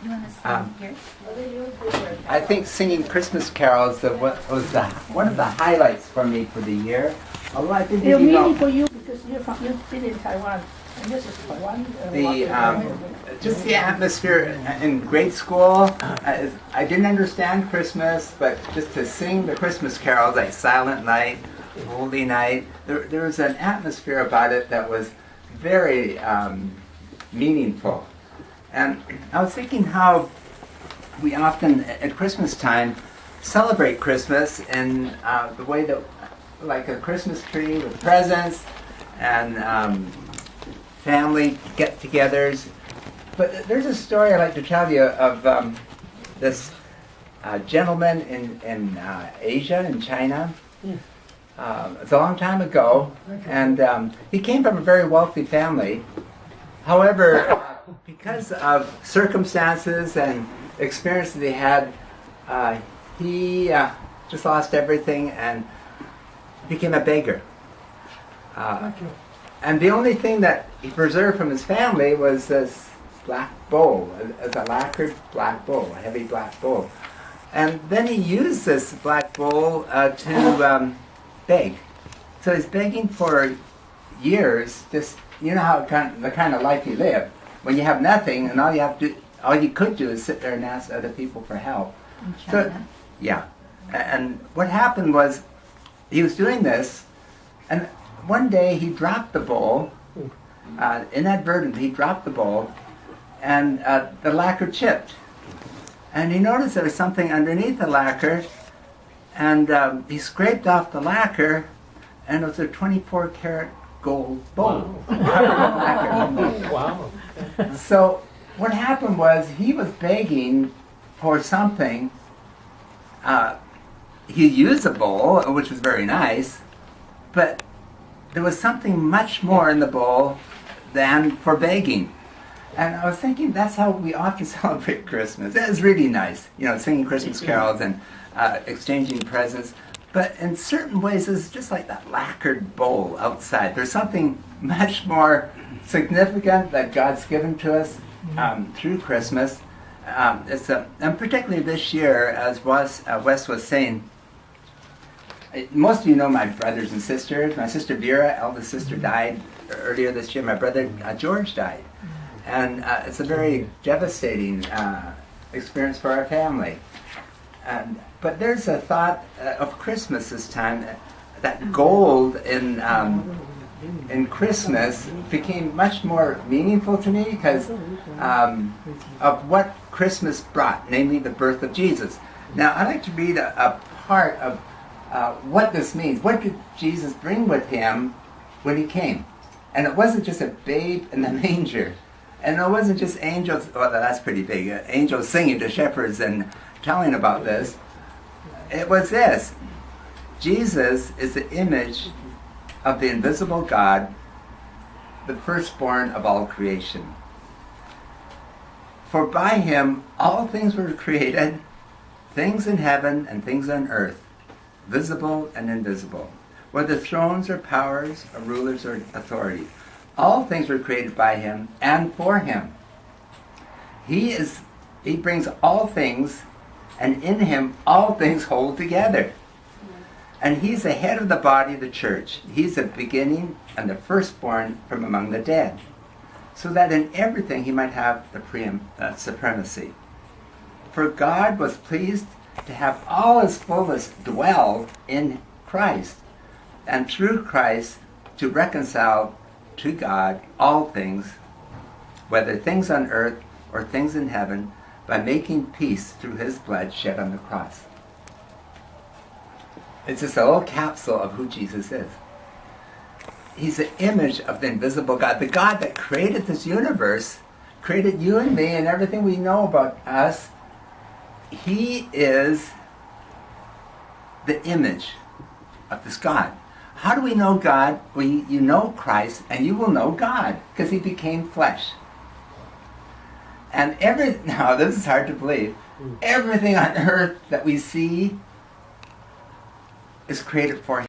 You want to sing here? I think singing Christmas carols was one of the highlights for me for the year. Although I didn't They're really meaning know for you because you've been in Taiwan. And this is Taiwan. just the atmosphere in grade school. I didn't understand Christmas, but just to sing the Christmas carols like Silent Night, Holy Night, there was an atmosphere about it that was very meaningful. And I was thinking how we often at Christmas time celebrate Christmas in the way that, like a Christmas tree with presents and family get-togethers. But there's a story I'd like to tell you of this gentleman in Asia, in China. It's a long time ago, and he came from a very wealthy family. However, because of circumstances and experiences he had, he just lost everything and became a beggar. And the only thing that he preserved from his family was this black bowl, a lacquered black bowl, a heavy black bowl. And then he used this black bowl to beg. So he's begging for years. Just, you know how the kind of life you live. When you have nothing, and all you could do is sit there and ask other people for help. In China. So, yeah. And what happened was, he was doing this, and one day he dropped the bowl. Inadvertently, he dropped the bowl, and the lacquer chipped. And he noticed there was something underneath the lacquer, and he scraped off the lacquer, and it was a 24-karat gold bowl. Wow. So what happened was he was begging for something. He used a bowl, which was very nice, but there was something much more in the bowl than for begging. And I was thinking that's how we often celebrate Christmas. That is really nice, singing Christmas carols and exchanging presents. But in certain ways, it's just like that lacquered bowl outside. There's something much more significant that God's given to us through Christmas. And particularly this year, as Wes was saying, most of you know my brothers and sisters. My sister Vera, eldest sister, died earlier this year. My brother George died. And it's a very devastating experience for our family. But there's a thought of Christmas this time, that gold in Christmas became much more meaningful to me because of what Christmas brought, namely the birth of Jesus. Now, I'd like to read a part of what this means. What did Jesus bring with him when he came? And it wasn't just a babe in the manger. And it wasn't just angels, well, that's pretty big, angels singing to shepherds and telling about this. It was this: Jesus is the image of the invisible God, the firstborn of all creation. For by him all things were created, things in heaven and things on earth, visible and invisible, whether thrones or powers or rulers or authority. All things were created by him and for him. He brings all things, and in him all things hold together. And he's the head of the body, the church. He's the beginning and the firstborn from among the dead, so that in everything he might have the supremacy. For God was pleased to have all his fullness dwell in Christ, and through Christ to reconcile to God all things, whether things on earth or things in heaven, by making peace through his blood shed on the cross. It's just a little capsule of who Jesus is. He's the image of the invisible God, the God that created this universe, created you and me and everything we know about us. He is the image of this God. How do we know God? Well, you know Christ, and you will know God, because he became flesh. And now this is hard to believe, everything on earth that we see is created for him.